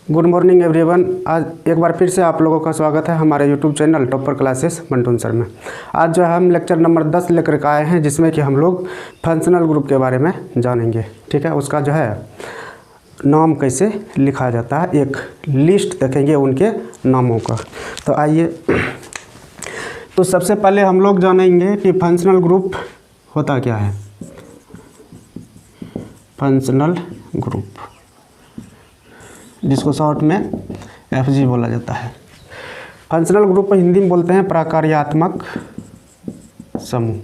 Good morning everyone. आज एक बार फिर से आप लोगों का स्वागत है हमारे YouTube channel topper classes Mantun sir में। आज जो है हम लेक्चर नंबर 10 लेकर के आए हैं, जिसमें कि हम लोग फंक्शनल ग्रुप के बारे में जानेंगे। ठीक है, उसका जो है नाम कैसे लिखा जाता है, एक लिस्ट देखेंगे उनके नामों का। तो आइए, तो सबसे पहले हम लोग जानेंगे कि फंक्शनल ग्रुप होता क्या है। फंक्शनल ग्रुप, जिसको शॉर्ट में एफजी बोला जाता है। फंक्शनल ग्रुप हिंदी में बोलते हैं प्रकार्यात्मक समूह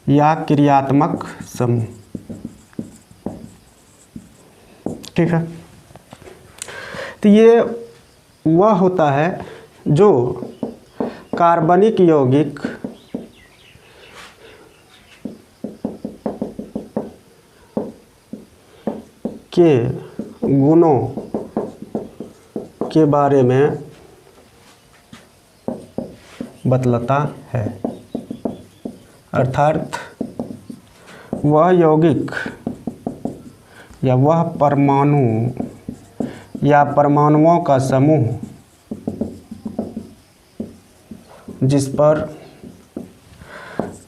या क्रियात्मक समूह। ठीक है, तो ये वह होता है जो कार्बनिक यौगिक के गुणों के बारे में बतलाता है। अर्थात वह यौगिक या वह परमाणु या परमाणुओं का समूह जिस पर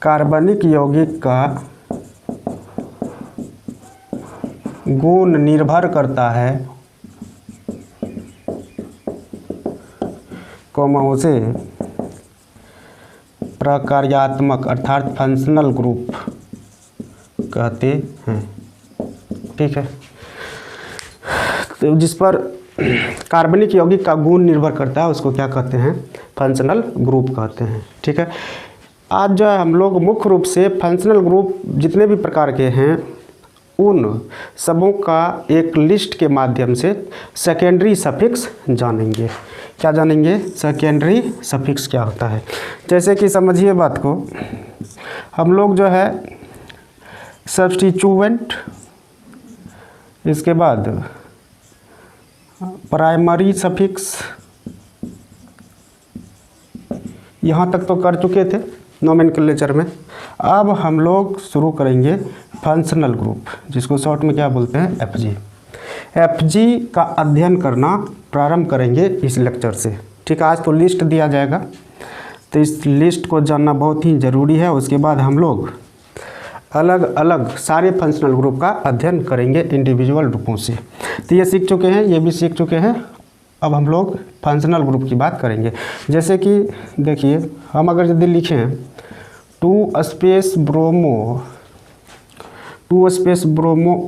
कार्बनिक यौगिक का गुण निर्भर करता है, उसे प्रकार्यात्मक अर्थात फंक्शनल ग्रुप कहते हैं। ठीक है, तो जिस पर कार्बनिक यौगिक का गुण निर्भर करता है उसको क्या कहते हैं, फंक्शनल ग्रुप कहते हैं। ठीक है, आज जो है हम लोग मुख्य रूप से फंक्शनल ग्रुप जितने भी प्रकार के हैं उन सबों का एक लिस्ट के माध्यम से सेकेंडरी सफिक्स जानेंगे। क्या जानेंगे? सेकेंडरी सफिक्स क्या होता है। जैसे कि समझिए बात को, हम लोग जो है सब्स्टिट्यूएंट, इसके बाद प्राइमरी सफिक्स, यहाँ तक तो कर चुके थे नोमेनक्लेचर में। अब हम लोग शुरू करेंगे फंक्शनल ग्रुप, जिसको शॉर्ट में क्या बोलते हैं, एफजी। एफजी का अध्ययन करना प्रारंभ करेंगे इस लेक्चर से। ठीक है, आज तो लिस्ट दिया जाएगा, तो इस लिस्ट को जानना बहुत ही ज़रूरी है। उसके बाद हम लोग अलग अलग सारे फंक्शनल ग्रुप का अध्ययन करेंगे इंडिविजुअल रूपों से। तो ये सीख चुके हैं, ये भी सीख चुके हैं। अब हम लोग फंक्शनल ग्रुप की बात करेंगे। जैसे कि देखिए, हम अगर यदि लिखें 2 space bromo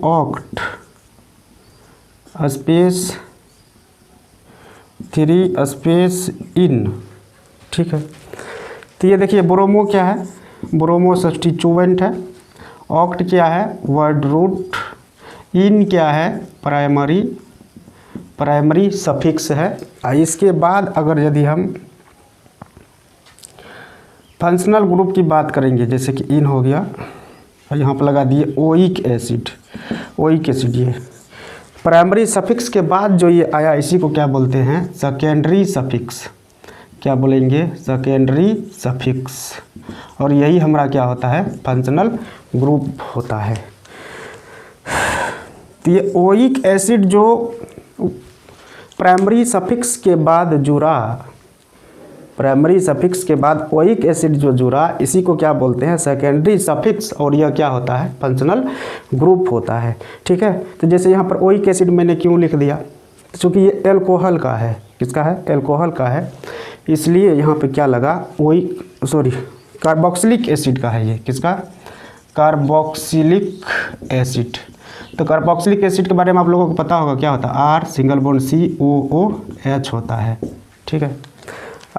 oct space 3 space in. ठीक है, तो ये देखिए ब्रोमो क्या है, ब्रोमो सब्स्टिट्यूएंट है। ऑक्ट क्या है, वर्ड रूट। इन क्या है, प्राइमरी सफिक्स है। इसके बाद अगर यदि हम फंक्शनल ग्रुप की बात करेंगे, जैसे कि इन हो गया और यहाँ पर लगा दिए ओइक एसिड। ये प्राइमरी सफिक्स के बाद जो ये आया इसी को क्या बोलते हैं, सेकेंडरी सफिक्स। क्या बोलेंगे, सेकेंडरी सफिक्स। और यही हमारा क्या होता है, फंक्शनल ग्रुप होता है। तो ये ओइक एसिड जो प्राइमरी सफिक्स के बाद जुड़ा, प्राइमरी सफिक्स के बाद ओइक एसिड जो जुड़ा, इसी को क्या बोलते हैं, सेकेंडरी सफिक्स। और यह क्या होता है, फंक्शनल ग्रुप होता है। ठीक है, तो जैसे यहाँ पर ओइक एसिड मैंने क्यों लिख दिया, क्योंकि ये एल्कोहल का है। किसका है, एल्कोहल का है, इसलिए यहाँ पे क्या लगा, कार्बोक्सिलिक एसिड का है। ये किसका, कार्बोक्सिलिक एसिड। तो कार्बोक्सिलिक एसिड के बारे में आप लोगों को पता होगा क्या होता है, R≡COOH होता है। ठीक है,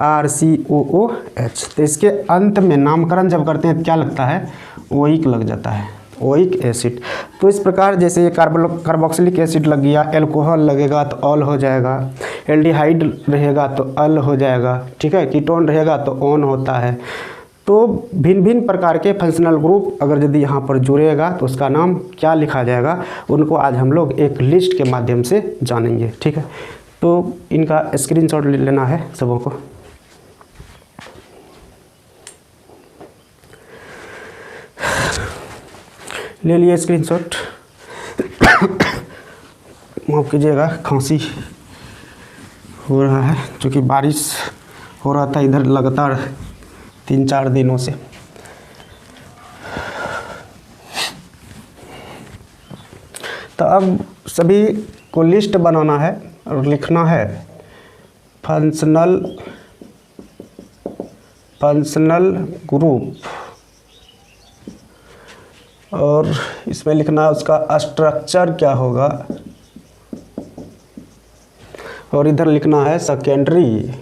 RCOOH। तो इसके अंत में नामकरण जब करते हैं तो क्या लगता है, ओइक लग जाता है, ओइक एसिड। तो इस प्रकार जैसे ये कार्बोक्सिलिक एसिड लग गया, एल्कोहल लगेगा तो ऑल हो जाएगा, एल्डिहाइड रहेगा तो अल हो जाएगा। ठीक है, कीटोन रहेगा तो ऑन होता है। तो भिन्न भिन्न प्रकार के फंक्शनल ग्रुप अगर यदि यहाँ पर जुड़ेगा तो उसका नाम क्या लिखा जाएगा, उनको आज हम लोग एक लिस्ट के माध्यम से जानेंगे। ठीक है, तो इनका स्क्रीनशॉट लेना है सबों को। ले लिए स्क्रीनशॉट। माफ़ कीजिएगा, खांसी हो रहा है क्योंकि बारिश हो रहा था इधर लगातार 3-4 दिनों से। तो अब सभी को लिस्ट बनाना है और लिखना है फंक्शनल ग्रुप, और इसमें लिखना है उसका स्ट्रक्चर क्या होगा, और इधर लिखना है secondary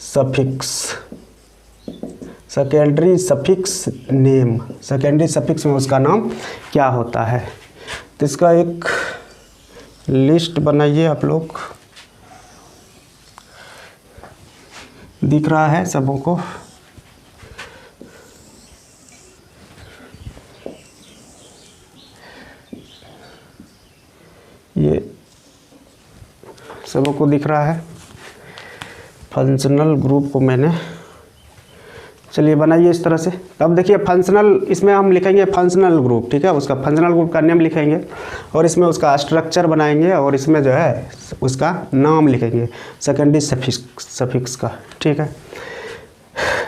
suffix name, secondary suffix में उसका नाम क्या होता है। तो इसका एक लिस्ट बनाइए आप लोग, दिख रहा है सबों को। ये सबों को दिख रहा है। फंक्शनल ग्रुप को मैंने, चलिए बनाइए इस तरह से। अब देखिए फंक्शनल, इसमें हम लिखेंगे फंक्शनल ग्रुप, ठीक है, उसका फंक्शनल ग्रुप का नेम लिखेंगे और इसमें उसका स्ट्रक्चर बनाएंगे और इसमें जो है उसका नाम लिखेंगे सेकेंडरी सफिक्स का, ठीक है।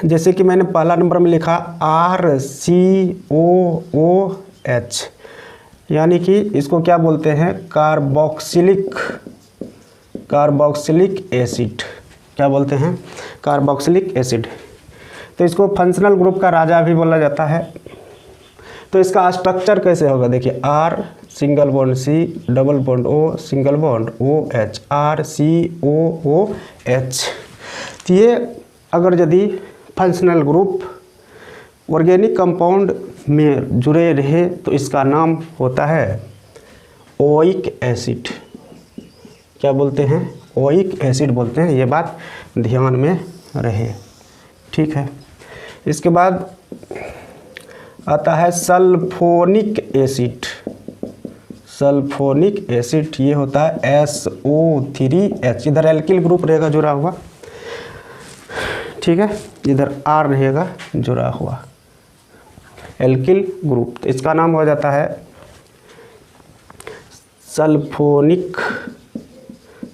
जैसे कि मैंने पहला नंबर में लिखा RCOOH, यानी कि इसको क्या बोलते हैं, कार्बोक्सिलिक एसिड, क्या बोलते हैं, कार्बोक्सिलिक एसिड। तो इसको फंक्शनल ग्रुप का राजा भी बोला जाता है। तो इसका स्ट्रक्चर कैसे होगा, देखिए R single bond C double bond O single bond OH, RCOOH। तो ये अगर यदि फंक्शनल ग्रुप ऑर्गेनिक कंपाउंड में जुड़े रहे तो इसका नाम होता है ओइक एसिड। क्या बोलते हैं, ओइक एसिड बोलते हैं, ये बात ध्यान में रहे, ठीक है। इसके बाद आता है सल्फोनिक एसिड, ये होता है SO3H, इधर एल्किल ग्रुप रहेगा जुड़ा हुआ, ठीक है, इधर R रहेगा जुड़ा हुआ, एल्किल ग्रुप। तो इसका नाम हो जाता है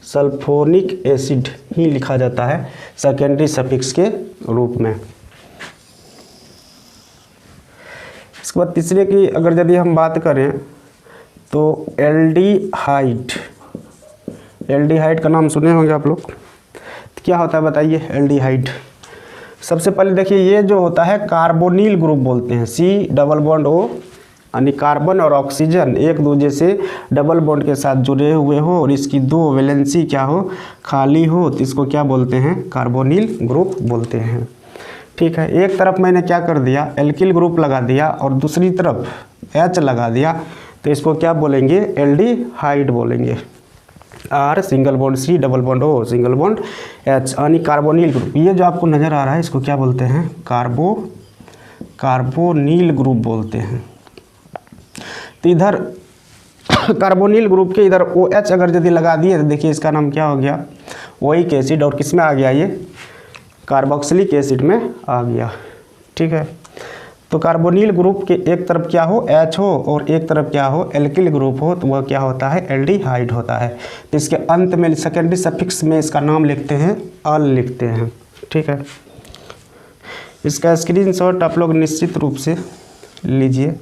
सल्फोनिक एसिड ही लिखा जाता है सेकेंडरी सफिक्स के रूप में। इसके बाद तीसरे की अगर यदि हम बात करें तो एल्डिहाइड का नाम सुने होंगे आप लोग। तो क्या होता है बताइए एल्डिहाइड। सबसे पहले देखिए ये जो होता है कार्बोनिल ग्रुप बोलते हैं, C डबल बॉन्ड O, यानी कार्बन और ऑक्सीजन एक दूसरे से डबल बॉन्ड के साथ जुड़े हुए हो और इसकी 2 वैलेंसी क्या हो, खाली हो, तो इसको क्या बोलते हैं, कार्बोनिल ग्रुप बोलते हैं, ठीक है। एक तरफ मैंने क्या कर दिया, एल्किल ग्रुप लगा दिया और दूसरी तरफ H लगा दिया, तो इसको क्या बोलेंगे, एल्डिहाइड बोलेंगे। R single bond C double bond O single bond H, यानी कार्बोनिल ग्रुप। ये जो आपको नज़र आ रहा है इसको क्या बोलते हैं, कार्बोनिल ग्रुप बोलते हैं। तो इधर कार्बोनिल ग्रुप के इधर OH अगर यदि लगा दिए तो देखिए इसका नाम क्या हो गया, ओइक एसिड, और किस में आ गया, ये कार्बोक्सिलिक एसिड में आ गया, ठीक है। तो कार्बोनिल ग्रुप के एक तरफ क्या हो, H हो, और एक तरफ क्या हो, एल्किल ग्रुप हो, तो वह क्या होता है, एल्डिहाइड होता है। तो इसके अंत में सेकेंडरी सफिक्स में इसका नाम लिखते हैं, अल लिखते हैं, ठीक है। इसका स्क्रीनशॉट आप लोग निश्चित रूप से लीजिए,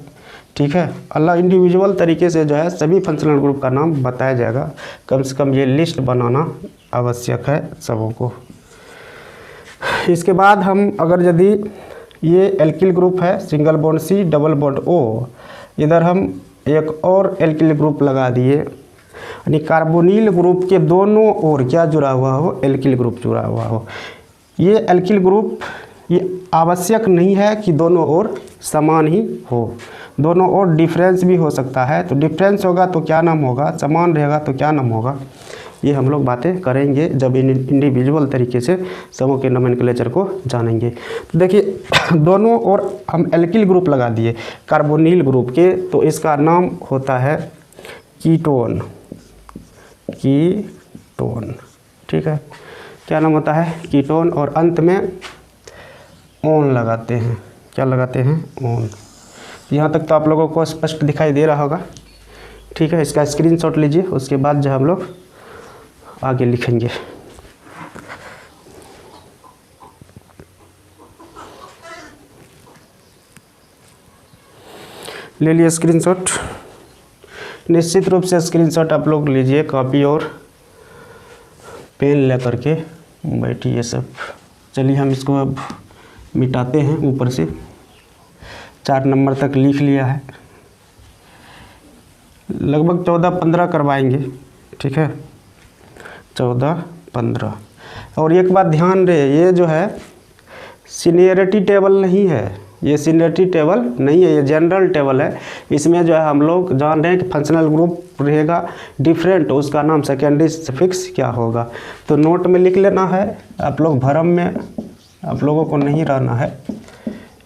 ठीक है। अलग इंडिविजुअल तरीके से जो है सभी फंक्शनल ग्रुप का नाम बताया जाएगा, कम से कम ये लिस्ट बनाना आवश्यक है सबों को। इसके बाद हम अगर यदि ये एल्किल ग्रुप है, single bond C double bond O, इधर हम एक और एल्किल ग्रुप लगा दिए, यानी कार्बोनिल ग्रुप के दोनों ओर क्या जुड़ा हुआ हो, एल्किल ग्रुप जुड़ा हुआ हो। ये एल्किल ग्रुप ये आवश्यक नहीं है कि दोनों ओर समान ही हो, दोनों ओर डिफरेंस भी हो सकता है। तो डिफरेंस होगा तो क्या नाम होगा, समान रहेगा तो क्या नाम होगा, ये हम लोग बातें करेंगे जब इंडिविजुअल तरीके से समूह के नोमेनक्लेचर को जानेंगे। तो देखिए दोनों ओर हम एल्किल ग्रुप लगा दिए कार्बोनिल ग्रुप के, तो इसका नाम होता है कीटोन, ठीक है, क्या नाम होता है, कीटोन। और अंत में ओन लगाते हैं, क्या लगाते हैं, ओन। यहाँ तक तो आप लोगों को स्पष्ट दिखाई दे रहा होगा, ठीक है, इसका स्क्रीनशॉट लीजिए, उसके बाद जो हम लोग आगे लिखेंगे। ले लिए स्क्रीनशॉट। निश्चित रूप से स्क्रीनशॉट आप लोग लीजिए, कॉपी और पेन लेकर के बैठिए सब। चलिए हम इसको अब मिटाते हैं ऊपर से। 4 नंबर तक लिख लिया है, लगभग 14-15 करवाएंगे, ठीक है, 14-15। और एक बात ध्यान रहे, ये जो है सीनियरिटी टेबल नहीं है, ये सीनियरिटी टेबल नहीं है, ये जनरल टेबल है। इसमें जो है हम लोग जान रहे हैं कि फंक्शनल ग्रुप रहेगा डिफरेंट, उसका नाम सेकेंडरी सफिक्स क्या होगा। तो नोट में लिख लेना है, आप लोग भरम में आप लोगों को नहीं रहना है।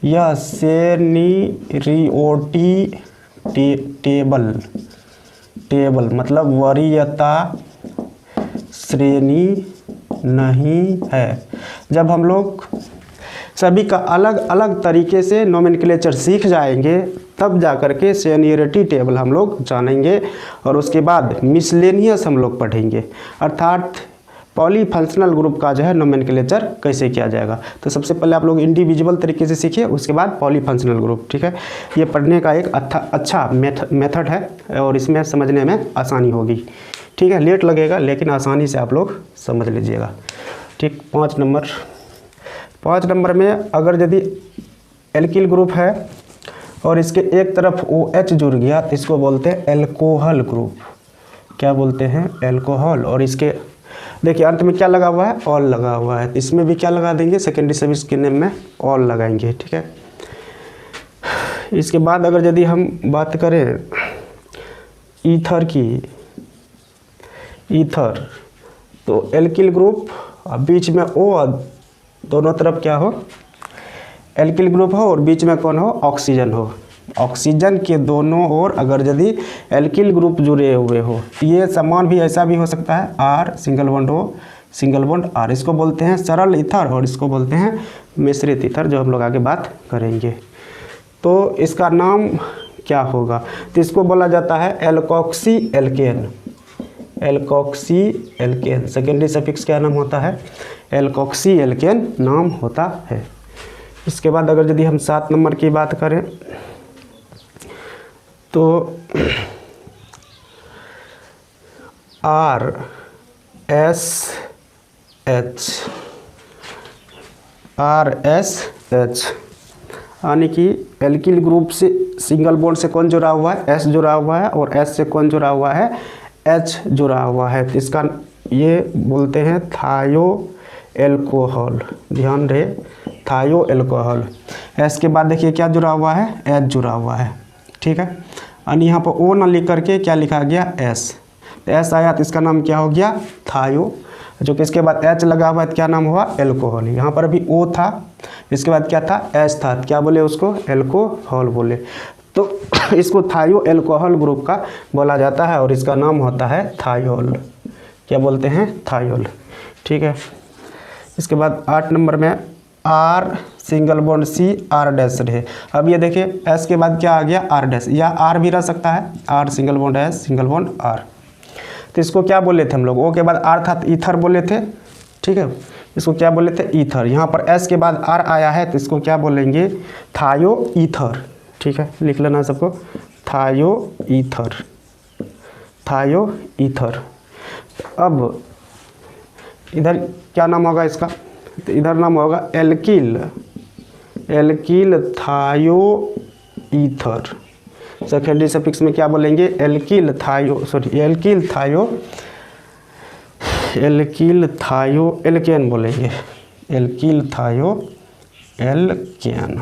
यह सीनियरिटी टेबल मतलब वरीयता श्रेणी नहीं है। जब हम लोग सभी का अलग अलग तरीके से नोमेनक्लेचर सीख जाएंगे, तब जा कर के सीनियरिटी टेबल हम लोग जानेंगे, और उसके बाद मिसलेनियस हम लोग पढ़ेंगे, अर्थात पॉलीफंक्शनल ग्रुप का जो है नोमेनक्लेचर कैसे किया जाएगा। तो सबसे पहले आप लोग इंडिविजुअल तरीके से सीखिए, उसके बाद पॉलीफंक्शनल ग्रुप, ठीक है। ये पढ़ने का एक अच्छा मेथड है, और इसमें समझने में आसानी होगी, ठीक है। लेट लगेगा लेकिन आसानी से आप लोग समझ लीजिएगा, ठीक। 5 नंबर में अगर यदि एल्किल ग्रुप है और इसके एक तरफ OH जुड़ गया तो इसको बोलते हैं एल्कोहल ग्रुप। क्या बोलते हैं? एल्कोहल। और इसके देखिए अंत में क्या लगा हुआ है? ऑल लगा हुआ है। इसमें भी क्या लगा देंगे? सेकेंडरी सफिक्स के नेम में ऑल लगाएंगे, ठीक है। इसके बाद अगर यदि हम बात करें ईथर की, ईथर तो एल्किल ग्रुप, बीच में O, दोनों तरफ क्या हो? एल्किल ग्रुप हो, और बीच में कौन हो? ऑक्सीजन हो। ऑक्सीजन के दोनों ओर अगर यदि एल्किल ग्रुप जुड़े हुए हो, ये समान भी ऐसा भी हो सकता है, R single bond O single bond R, इसको बोलते हैं सरल ईथर, और इसको बोलते हैं मिश्रित ईथर, जो हम लोग आगे बात करेंगे। तो इसका नाम क्या होगा? तो इसको बोला जाता है alkoxy alkane. Alkoxy alkane, secondary suffix क्या नाम होता है? एल्कोक्सी एल्केन नाम होता है। इसके बाद अगर यदि हम 7 नंबर की बात करें तो RSH यानी कि एल्किल ग्रुप से सिंगल बॉन्ड से कौन जुड़ा हुआ है? S जुड़ा हुआ है, और S से कौन जुड़ा हुआ है? H जुड़ा हुआ है। तो इसका ये बोलते हैं थायो एल्कोहल। ध्यान रहे, थायो एल्कोहल। S के बाद देखिए क्या जुड़ा हुआ है? H जुड़ा हुआ है, ठीक है। और यहाँ पर O ना लिख करके क्या लिखा गया? S। तो S आया तो इसका नाम क्या हो गया? थायो। जो कि इसके बाद H लगा हुआ है तो क्या नाम हुआ? एल्कोहल। यहाँ पर अभी O था, इसके बाद क्या था? S था, क्या बोले उसको? एल्कोहल बोले। तो इसको थायो एल्कोहल ग्रुप का बोला जाता है, और इसका नाम होता है थायोल। क्या बोलते हैं? थायोल, ठीक है। इसके बाद 8 नंबर में R single bond C R dash रहे। अब ये देखिए S के बाद क्या आ गया? R डैश, या R भी रह सकता है, R single bond S single bond R। तो इसको क्या बोले थे हम लोग? O के बाद R था तो ईथर बोले थे, ठीक है। इसको क्या बोले थे? ईथर। यहाँ पर S के बाद R आया है तो इसको क्या बोलेंगे? थायो ईथर, ठीक है। लिख लेना सबको, थायो ईथर, थायो ईथर। अब इधर क्या नाम होगा इसका? तो इधर नाम होगा एल्किल, एल्किल थायो ईथर। सेकेंडरी सफिक्स में क्या बोलेंगे? एल्किल थायो, सॉरी एल्किल थायो, एल्किल थायो एल्केन बोलेंगे, एल्किल थायो एल्केन,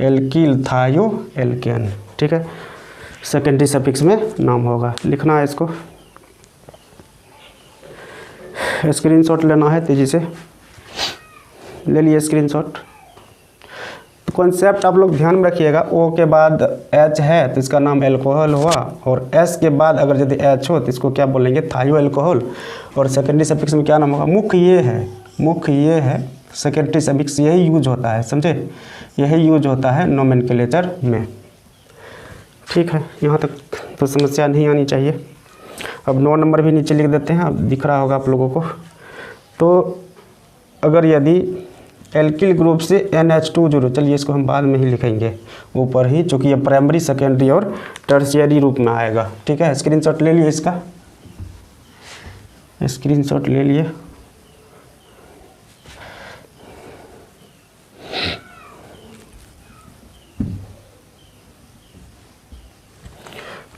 एल्किल थायो एल्केन, ठीक है। सेकेंडरी सफिक्स में नाम होगा, लिखना है इसको, स्क्रीनशॉट लेना है, तेज़ी से ले लिए स्क्रीनशॉट। तो कॉन्सेप्ट आप लोग ध्यान में रखिएगा। O के बाद H है तो इसका नाम एल्कोहल हुआ, और S के बाद अगर यदि H हो तो इसको क्या बोलेंगे? थायो एल्कोहल। और सेकेंडरी सफिक्स में क्या नाम होगा? मुख्य ये है, मुख्य ये है, सेकेंडरी सफिक्स यही यूज होता है, समझे? यही यूज होता है नोमेनक्लेचर में, ठीक है, यहाँ तक तो समस्या नहीं आनी चाहिए। अब 9 नंबर भी नीचे लिख देते हैं, अब दिख रहा होगा आप लोगों को। तो अगर यदि एल्किल ग्रुप से NH2 जुड़े, चलिए इसको हम बाद में ही लिखेंगे ऊपर ही, चूँकि ये प्राइमरी, सेकेंडरी और टर्शियरी रूप में आएगा। ठीक है, स्क्रीनशॉट ले लिए, इसका स्क्रीनशॉट ले लिए।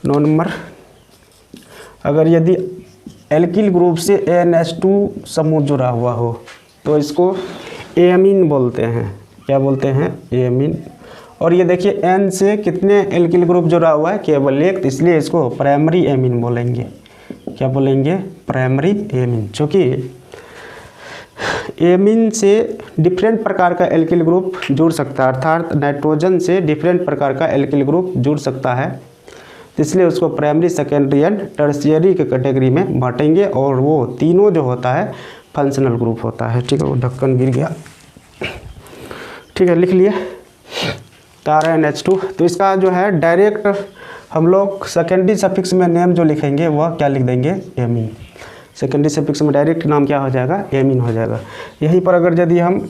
नौ नंबर, अगर यदि एल्किल ग्रुप से NH2 समूह जुड़ा हुआ हो तो इसको एमीन बोलते हैं। क्या बोलते हैं? एमीन। और ये देखिए N से कितने एल्किल ग्रुप जुड़ा हुआ है? केवल एक, तो इसलिए इसको प्राइमरी एमीन बोलेंगे। क्या बोलेंगे? Primary amine. चूँकि एमीन से डिफरेंट प्रकार का एल्किल ग्रुप जुड़ सकता है, अर्थात नाइट्रोजन से डिफरेंट प्रकार का एल्किल ग्रुप जुड़ सकता है, तो इसलिए उसको प्राइमरी, सेकेंडरी एंड टर्शियरी के कैटेगरी में बांटेंगे। और वो तीनों जो होता है फंक्शनल ग्रुप होता है। ठीक है, वो ढक्कन गिर गया। ठीक है, लिख लिए तारा NH2। तो इसका जो है डायरेक्ट हम लोग सेकेंडरी सफिक्स में नेम जो लिखेंगे वह क्या लिख देंगे? एमीन। सेकेंडरी सफिक्स में डायरेक्ट नाम क्या हो जाएगा? एमीन हो जाएगा। यहीं पर अगर यदि हम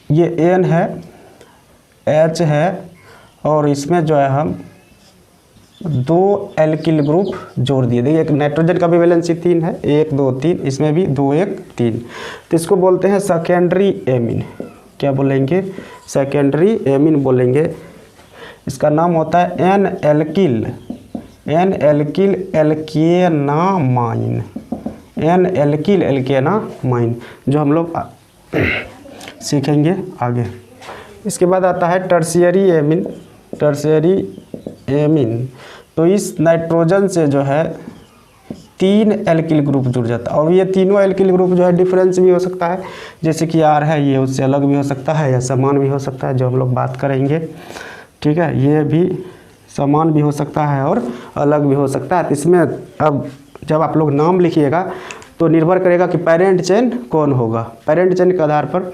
ये N है, H है, और इसमें जो है हम 2 एल्किल ग्रुप जोड़ दिए। देखिए एक नाइट्रोजन का भी वैलेंसी 3 है, 1 2 3, इसमें भी 2 1 3, तो इसको बोलते हैं सेकेंडरी एमीन। क्या बोलेंगे? सेकेंडरी एमीन बोलेंगे। इसका नाम होता है N एल्किल एल्केनामाइन, N एल्किल एल्केनामाइन, जो हम लोग सीखेंगे आगे। इसके बाद आता है टर्शियरी एमीन। टर्शियरी एमीन, तो इस नाइट्रोजन से जो है 3 एल्किल ग्रुप जुड़ जाता है। और ये तीनों एल्किल ग्रुप जो है डिफरेंस भी हो सकता है, जैसे कि R है, ये उससे अलग भी हो सकता है या समान भी हो सकता है, जो हम लोग बात करेंगे। ठीक है, ये भी समान भी हो सकता है और अलग भी हो सकता है। तो इसमें अब जब आप लोग नाम लिखिएगा तो निर्भर करेगा कि पेरेंट चेन कौन होगा। पेरेंट चेन के आधार पर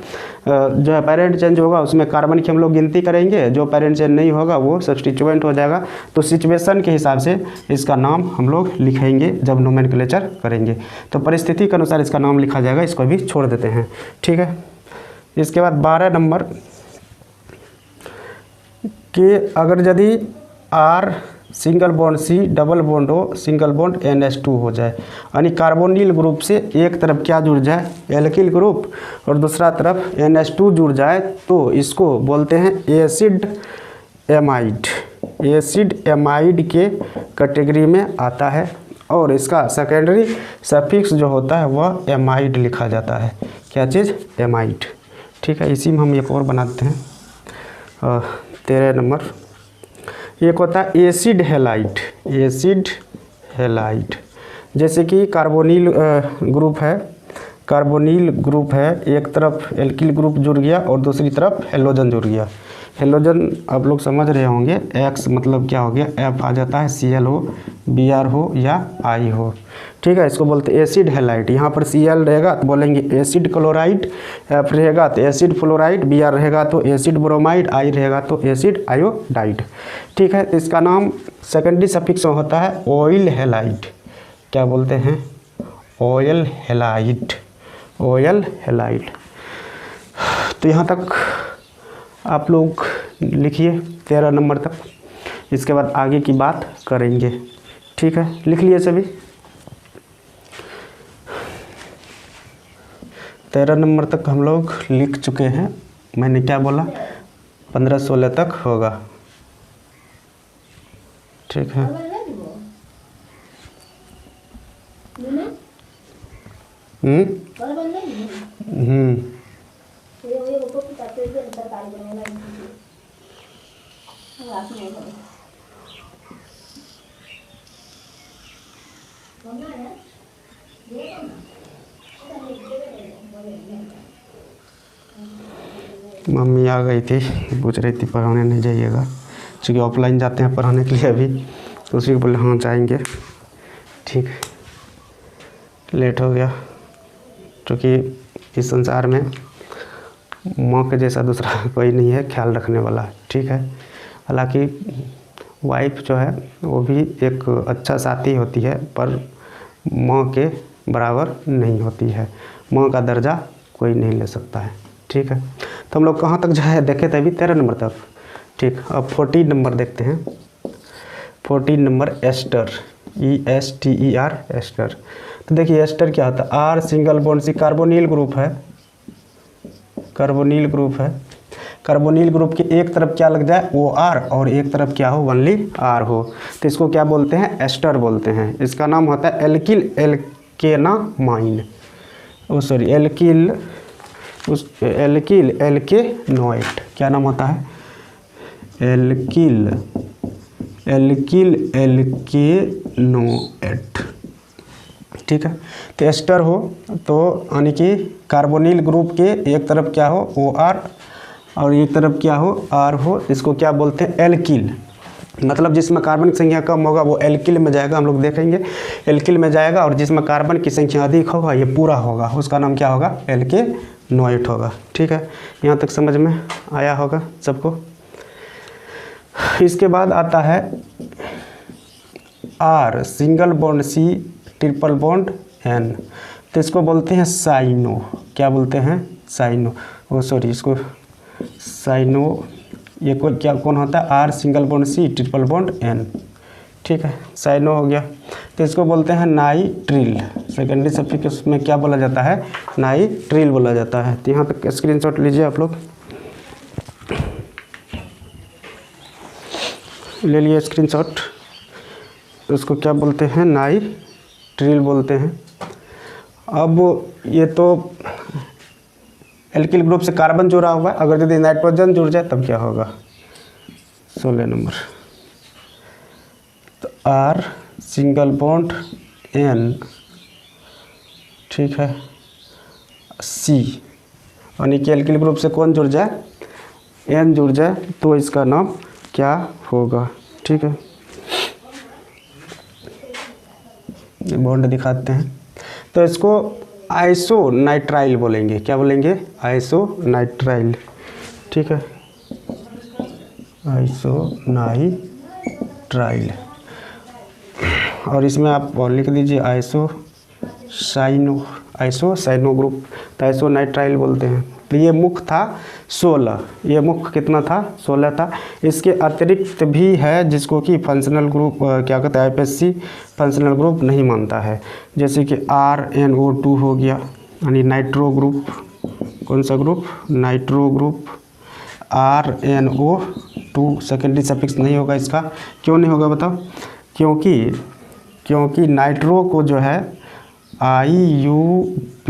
जो है पेरेंट चेन जो होगा उसमें कार्बन की हम लोग गिनती करेंगे, जो पेरेंट चेन नहीं होगा वो सब्स्टिट्यूएंट हो जाएगा। तो सिचुएशन के हिसाब से इसका नाम हम लोग लिखेंगे जब नोमेनक्लेचर करेंगे, तो परिस्थिति के अनुसार इसका नाम लिखा जाएगा। इसको भी छोड़ देते हैं। ठीक है, इसके बाद 12 नंबर कि अगर यदि R single bond C double bond O single bond NH2 हो जाए, यानी कार्बोनिल ग्रुप से एक तरफ क्या जुड़ जाए? एल्किल ग्रुप, और दूसरा तरफ NH2 जुड़ जाए, तो इसको बोलते हैं एसिड एमाइड। एसिड एमाइड के कैटेगरी में आता है, और इसका सेकेंडरी सफिक्स जो होता है वह एमाइड लिखा जाता है। क्या चीज़? एमाइड। ठीक है, इसी में हम एक और बनाते हैं। 13 नंबर, एक होता है एसिड हैलाइड। एसिड हैलाइड, जैसे कि कार्बोनिल ग्रुप है, कार्बोनिल ग्रुप है, एक तरफ एल्किल ग्रुप जुड़ गया और दूसरी तरफ हेलोजन जुड़ गया। हेलोजन आप लोग समझ रहे होंगे, X मतलब क्या हो गया? F आ जाता है, Cl हो, Br हो या I हो। ठीक है, इसको बोलते हैं एसिड हैलाइड। यहाँ पर Cl रहेगा तो बोलेंगे एसिड क्लोराइड, F रहेगा तो एसिड फ्लोराइड, Br रहेगा तो एसिड ब्रोमाइड, I रहेगा तो एसिड आयोडाइड। ठीक है, तो इसका नाम सेकेंडरी सफिक्स में होता है ऑयल हैलाइड। क्या बोलते हैं? Oil halide. Oil halide. तो यहाँ तक आप लोग लिखिए 13 नंबर तक, इसके बाद आगे की बात करेंगे। ठीक है, लिख लिए सभी। 13 नंबर तक हम लोग लिख चुके हैं। मैंने क्या बोला? 15-16 तक होगा। ठीक है, मम्मी आ गई थी, पूछ रही थी पढ़ाने नहीं जाइएगा, क्योंकि ऑफलाइन जाते हैं पढ़ाने के लिए अभी, तो उसी को बोले हाँ जाएंगे। ठीक, लेट हो गया, क्योंकि इस संसार में माँ के जैसा दूसरा कोई नहीं है ख्याल रखने वाला। ठीक है, हालांकि वाइफ जो है वो भी एक अच्छा साथी होती है, पर माँ के बराबर नहीं होती है। माँ का दर्जा कोई नहीं ले सकता है। ठीक है, तो हम लोग कहाँ तक जो है देखे थे अभी 13 नंबर तक। ठीक, अब 14 नंबर देखते हैं। 14 नंबर एस्टर, ESTER, एस्टर। तो देखिए एस्टर क्या होता है, R single bond C carbonyl group है, कार्बोनिल ग्रुप है। कार्बोनिल ग्रुप के एक तरफ क्या लग जाए OR और एक तरफ क्या हो ओनली R हो, तो इसको क्या बोलते हैं, एस्टर बोलते हैं। इसका नाम होता है एल्किल एल्केनामाइन, एल्किल एल्केनोएट। क्या नाम होता है, एल्किल एल्केनोएट। ठीक है, तो एस्टर हो तो यानी कि कार्बोनिल ग्रुप के एक तरफ क्या हो OR और एक तरफ क्या हो R हो, इसको क्या बोलते हैं, एल्किल। मतलब जिसमें कार्बन की संख्या कम होगा वो एल्किल में जाएगा, हम लोग देखेंगे एल्किल में जाएगा, और जिसमें कार्बन की संख्या अधिक होगा ये पूरा होगा, उसका नाम क्या होगा, एल्केनोएट होगा। ठीक है, यहाँ तक समझ में आया होगा सबको। इसके बाद आता है R single bond C triple bond N, तो इसको बोलते हैं साइनो। क्या बोलते हैं, साइनो। इसको साइनो। ये कौन होता है, R single bond C triple bond N। ठीक है, साइनो हो गया। तो इसको बोलते हैं नाइट्रिल। सेकेंडरी सफिक्स में क्या बोला जाता है, नाइट्रिल बोला जाता है। तो यहाँ तक स्क्रीनशॉट लीजिए आप लोग, ले लिए स्क्रीनशॉट। उसको क्या बोलते हैं, नाइट्रिल बोलते हैं। अब ये तो एल्किल ग्रुप से कार्बन जुड़ा हुआ है, अगर यदि नाइट्रोजन जुड़ जाए तब क्या होगा, 16 नंबर। तो R सिंगल बॉन्ड N, ठीक है, C, यानी कि एल्किल ग्रुप से कौन जुड़ जाए, N जुड़ जाए, तो इसका नाम क्या होगा। ठीक है, बॉन्ड दिखाते हैं। तो इसको आइसोनाइट्राइल बोलेंगे। क्या बोलेंगे, आइसोनाइट्राइल। ठीक है, आइसोनाइट्राइल। और इसमें आप और लिख दीजिए आइसोसाइनो ग्रुप, तो आइसोनाइट्राइल बोलते हैं। तो ये मुख्य था 16, ये मुख्य कितना था, 16 था। इसके अतिरिक्त भी है जिसको कि फंक्शनल ग्रुप क्या कहते हैं, IPSC फंक्शनल ग्रुप नहीं मानता है, जैसे कि RNO2 हो गया, यानी नाइट्रो ग्रुप। कौन सा group, nitro group. RNO2 secondary suffix नहीं होगा इसका। क्यों नहीं होगा बताओ, क्योंकि नाइट्रो को जो है IUPAC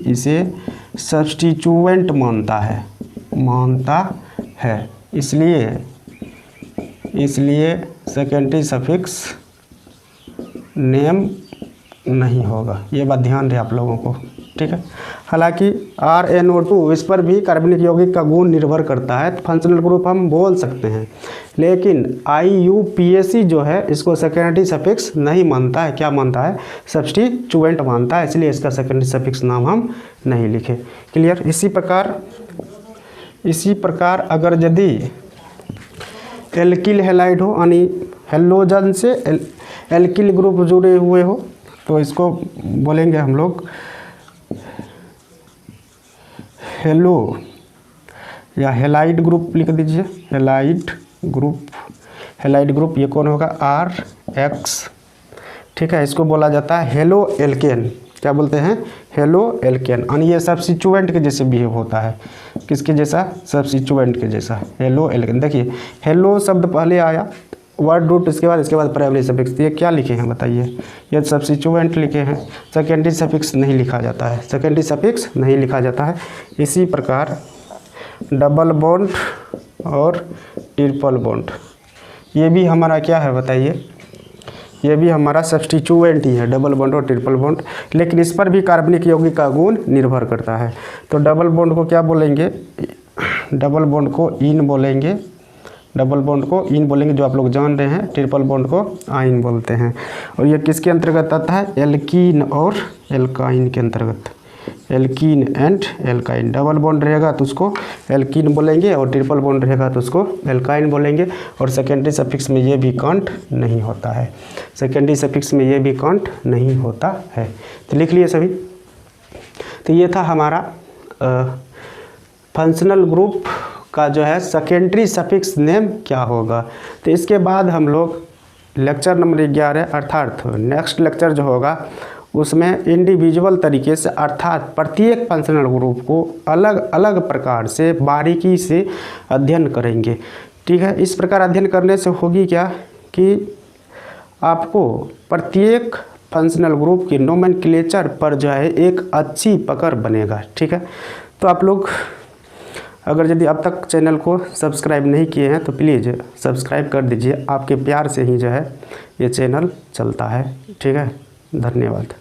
इसे सब्स्टिट्यूएंट मानता है, इसलिए सेकेंडरी सफिक्स नेम नहीं होगा। ये बात ध्यान रहे आप लोगों को। ठीक है, हालांकि RNO2 इस पर भी कार्बनिक यौगिक का गुण निर्भर करता है, तो फंक्शनल ग्रुप हम बोल सकते हैं, लेकिन IUPAC जो है इसको सेकेंडरी सफिक्स नहीं मानता है। क्या मानता है, सब्स्टिट्यूएंट मानता है, इसलिए इसका सेकेंडरी सफिक्स नाम हम नहीं लिखे। क्लियर। इसी प्रकार अगर यदि एल्किल हैलाइड हो, यानी हेलोजन से एल्किल ग्रुप जुड़े हुए हो, तो इसको बोलेंगे हम लोग हेलो या हेलाइड ग्रुप लिख दीजिए, हेलाइड ग्रुप। ये कौन होगा, RX। ठीक है, इसको बोला जाता है हेलो एल्केन। क्या बोलते हैं, हेलो एल्केन, यानी ये सब्स्टिट्यूएंट के जैसे बिहेव होता है। किसके जैसा, सब्स्टिट्यूएंट के जैसा, हेलो एल्केन। देखिए हेलो शब्द पहले आया, वर्ड रूट इसके बाद प्राइमरी सफिक्स। ये क्या लिखे हैं बताइए, ये सब्स्टिट्यूएंट लिखे हैं, सेकेंडरी सफिक्स नहीं लिखा जाता है, इसी प्रकार डबल बॉन्ड और ट्रिपल बॉन्ड, ये भी हमारा क्या है बताइए, ये भी हमारा सब्स्टिट्यूएंट ही है, डबल बॉन्ड और ट्रिपल बॉन्ड, लेकिन इस पर भी कार्बनिक यौगिक का गुण निर्भर करता है। तो डबल बॉन्ड को क्या बोलेंगे, डबल बॉन्ड को इन बोलेंगे, जो आप लोग जान रहे हैं। ट्रिपल बॉन्ड को आइन बोलते हैं। और ये किसके अंतर्गत आता है, एल्कीन और एल्काइन के अंतर्गत। Alkene and alkyne. Double bond रहेगा तो उसको एल्कीन बोलेंगे और ट्रिपल बॉन्ड रहेगा तो उसको एल्काइन बोलेंगे। और सेकेंडरी सफिक्स में ये भी काउंट नहीं होता है, सेकेंडरी सफिक्स में ये भी काउंट नहीं होता है। तो लिख लिए सभी। तो ये था हमारा फंक्शनल ग्रुप का जो है सेकेंडरी सफिक्स नेम क्या होगा। तो इसके बाद हम लोग लेक्चर नंबर 11 अर्थात नेक्स्ट लेक्चर जो होगा उसमें इंडिविजुअल तरीके से अर्थात प्रत्येक फंक्शनल ग्रुप को अलग अलग प्रकार से बारीकी से अध्ययन करेंगे। ठीक है, इस प्रकार अध्ययन करने से होगी क्या कि आपको प्रत्येक फंक्शनल ग्रुप की नोमेनक्लेचर पर जो है एक अच्छी पकड़ बनेगा। ठीक है, तो आप लोग अगर यदि अब तक चैनल को सब्सक्राइब नहीं किए हैं तो प्लीज़ सब्सक्राइब कर दीजिए। आपके प्यार से ही जो है ये चैनल चलता है। ठीक है, धन्यवाद।